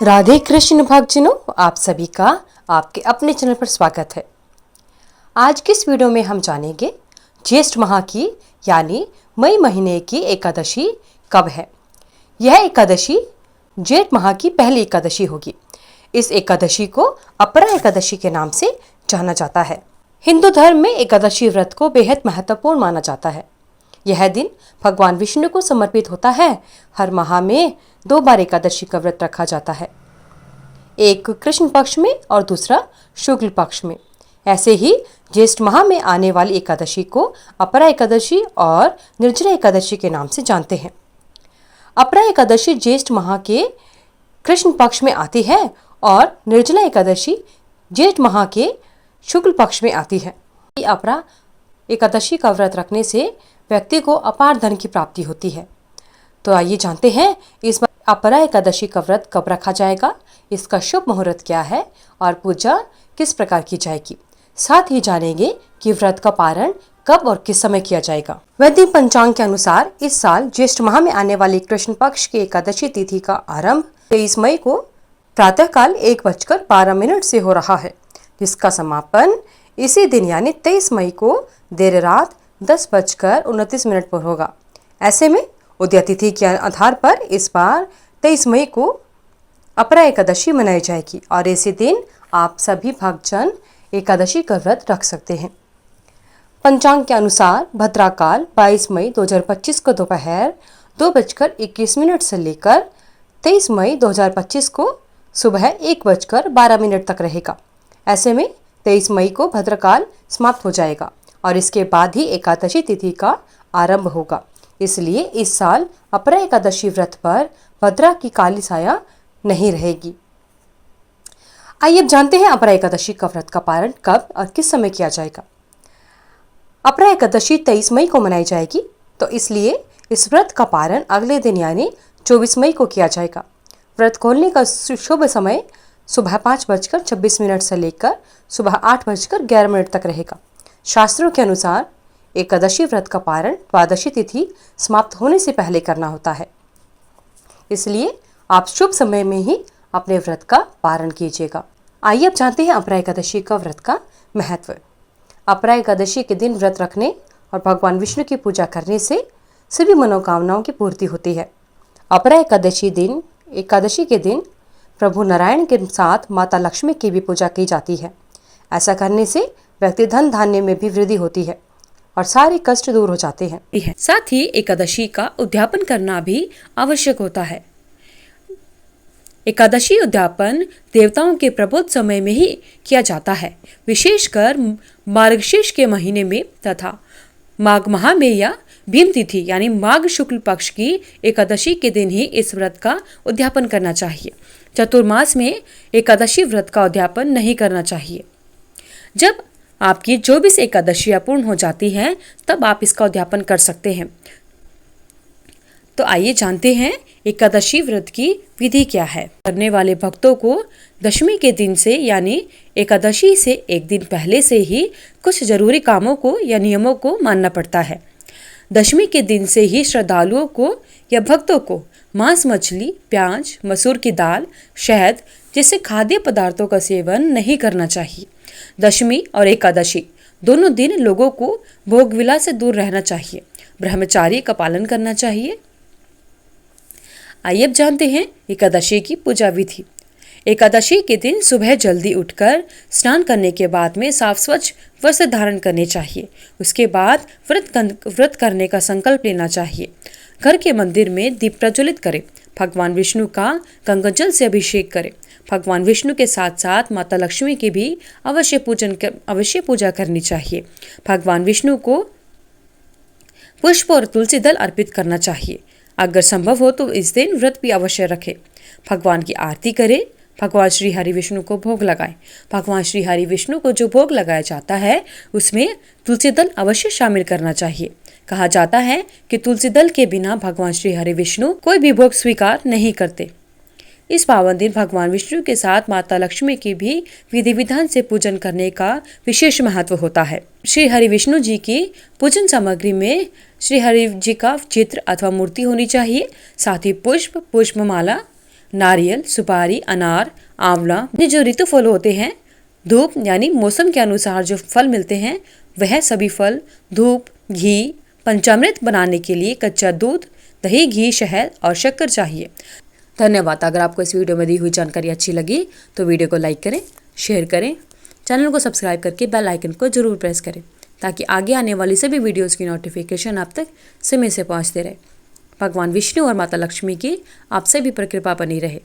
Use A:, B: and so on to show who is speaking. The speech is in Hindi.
A: राधे कृष्ण भक्तजनों, आप सभी का आपके अपने चैनल पर स्वागत है। आज की इस वीडियो में हम जानेंगे ज्येष्ठ माह की यानी मई महीने की एकादशी कब है। यह एकादशी जेठ माह की पहली एकादशी होगी। इस एकादशी को अपरा एकादशी के नाम से जाना जाता है। हिंदू धर्म में एकादशी व्रत को बेहद महत्वपूर्ण माना जाता है। यह दिन भगवान विष्णु को समर्पित होता है। हर माह में 2 बार एकादशी का व्रत रखा जाता है, एक कृष्ण पक्ष में और दूसरा शुक्ल पक्ष में। ऐसे ही ज्येष्ठ माह में आने वाली एकादशी को अपरा एकादशी और निर्जला एकादशी के नाम से जानते हैं। अपरा एकादशी ज्येष्ठ माह के कृष्ण पक्ष में आती है और निर्जला एकादशी ज्येष्ठ माह के शुक्ल पक्ष में आती है। अपरा एकादशी का व्रत रखने से व्यक्ति को अपार धन की प्राप्ति होती है। तो आइए जानते हैं इस बार अपरा एकादशी का व्रत कब रखा जाएगा, इसका शुभ मुहूर्त क्या है और पूजा किस प्रकार की जाएगी। साथ ही जानेंगे कि व्रत का पारण कब और किस समय किया जाएगा। वैदिक पंचांग के अनुसार इस साल ज्येष्ठ माह में आने वाली कृष्ण पक्ष की एकादशी तिथि का आरंभ 23 मई को प्रातःकाल 1:12 से हो रहा है, जिसका समापन इसी दिन यानी 23 मई को देर रात 10:29 पर होगा। ऐसे में उदय तिथि के आधार पर इस बार 23 मई को अपरा एकादशी मनाई जाएगी और इसी दिन आप सभी भक्तजन एकादशी का व्रत रख सकते हैं। पंचांग के अनुसार भद्राकाल 22 मई 2025 को दोपहर 2:21 से लेकर 23 मई 2025 को सुबह 1:12 तक रहेगा। ऐसे में 23 मई को भद्रकाल समाप्त हो जाएगा और इसके बाद ही एकादशी तिथि का आरंभ होगा। इसलिए इस साल अपरा एकादशी व्रत पर भद्रा की काली साया नहीं रहेगी। आइए अब जानते हैं अपरा एकादशी का व्रत का पारण कब और किस समय किया जाएगा। अपरा एकादशी 23 मई को मनाई जाएगी, तो इसलिए इस व्रत का पारण अगले दिन यानी 24 मई को किया जाएगा। व्रत खोलने का शुभ समय सुबह 5:26 से लेकर सुबह 8:11 तक रहेगा। शास्त्रों के अनुसार एकादशी व्रत का पारण द्वादशी तिथि समाप्त होने से पहले करना होता है, इसलिए आप शुभ समय में ही अपने व्रत का पारण कीजिएगा। आइए अब जानते हैं अपरा एकादशी का व्रत का महत्व। अपरा एकादशी के दिन व्रत रखने और भगवान विष्णु की पूजा करने से सभी मनोकामनाओं की पूर्ति होती है। अपरा एकादशी के दिन प्रभु नारायण के साथ माता लक्ष्मी की भी पूजा की जाती है। ऐसा करने से व्यक्ति धन धान्य में भी वृद्धि होती है और सारे कष्ट दूर हो जाते हैं।
B: साथ ही एकादशी का उद्यापन करना भी आवश्यक होता है। एकादशी उद्यापन देवताओं के प्रबोध समय में ही किया जाता है, विशेषकर मार्गशीर्ष के महीने में तथा माघ माह में या भीम तिथि यानी माघ शुक्ल पक्ष की एकादशी के दिन ही इस व्रत का उद्यापन करना चाहिए। चतुर्मास में एकादशी व्रत का उद्यापन नहीं करना चाहिए। जब आपकी 24 एकादशियां पूर्ण हो जाती हैं तब आप इसका उद्यापन कर सकते हैं। तो आइए जानते हैं एकादशी व्रत की विधि क्या है। करने वाले भक्तों को दशमी के दिन से यानी एकादशी से एक दिन पहले से ही कुछ जरूरी कामों को या नियमों को मानना पड़ता है। दशमी के दिन से ही श्रद्धालुओं को या भक्तों को मांस, मछली, प्याज, मसूर की दाल, शहद जैसे खाद्य पदार्थों का सेवन नहीं करना चाहिए। दशमी और एकादशी दोनों दिन लोगों को भोग विलास से दूर रहना चाहिए, ब्रह्मचार्य का पालन करना चाहिए। आइए अब जानते हैं एकादशी की पूजा विधि। एकादशी के दिन सुबह जल्दी उठकर स्नान करने के बाद में साफ स्वच्छ वस्त्र धारण करने चाहिए। उसके बाद व्रत करने का संकल्प लेना चाहिए। घर के मंदिर में दीप प्रज्वलित करें। भगवान विष्णु का गंगाजल से अभिषेक करें। भगवान विष्णु के साथ साथ माता लक्ष्मी की भी अवश्य पूजा करनी चाहिए। भगवान विष्णु को पुष्प और तुलसी दल अर्पित करना चाहिए। अगर संभव हो तो इस दिन व्रत भी अवश्य रखें। भगवान की आरती करें। भगवान श्री हरि विष्णु को भोग लगाएं। भगवान श्री हरि विष्णु को जो भोग लगाया जाता है उसमें तुलसी दल अवश्य शामिल करना चाहिए। कहा जाता है कि तुलसी दल के बिना भगवान श्री हरि विष्णु कोई भी भोग स्वीकार नहीं करते। इस पावन दिन भगवान विष्णु के साथ माता लक्ष्मी की भी विधि विधान से पूजन करने का विशेष महत्व होता है। श्री हरि विष्णु जी की पूजन सामग्री में श्री हरि जी का चित्र अथवा मूर्ति होनी चाहिए। साथ ही पुष्प, पुष्पमाला, नारियल, सुपारी, अनार, आंवला, ये जो ऋतु फल होते हैं, धूप यानी मौसम के अनुसार जो फल मिलते हैं, वह सभी फल, धूप, घी, पंचामृत बनाने के लिए कच्चा दूध, दही, घी, शहद और शक्कर चाहिए। धन्यवाद। अगर आपको इस वीडियो में दी हुई जानकारी अच्छी लगी तो वीडियो को लाइक करें, शेयर करें, चैनल को सब्सक्राइब करके बेल आइकन को जरूर प्रेस करें ताकि आगे आने वाली सभी वीडियोस की नोटिफिकेशन आप तक समय से पहुंचते रहे। भगवान विष्णु और माता लक्ष्मी की आप सभी पर कृपा बनी रहे।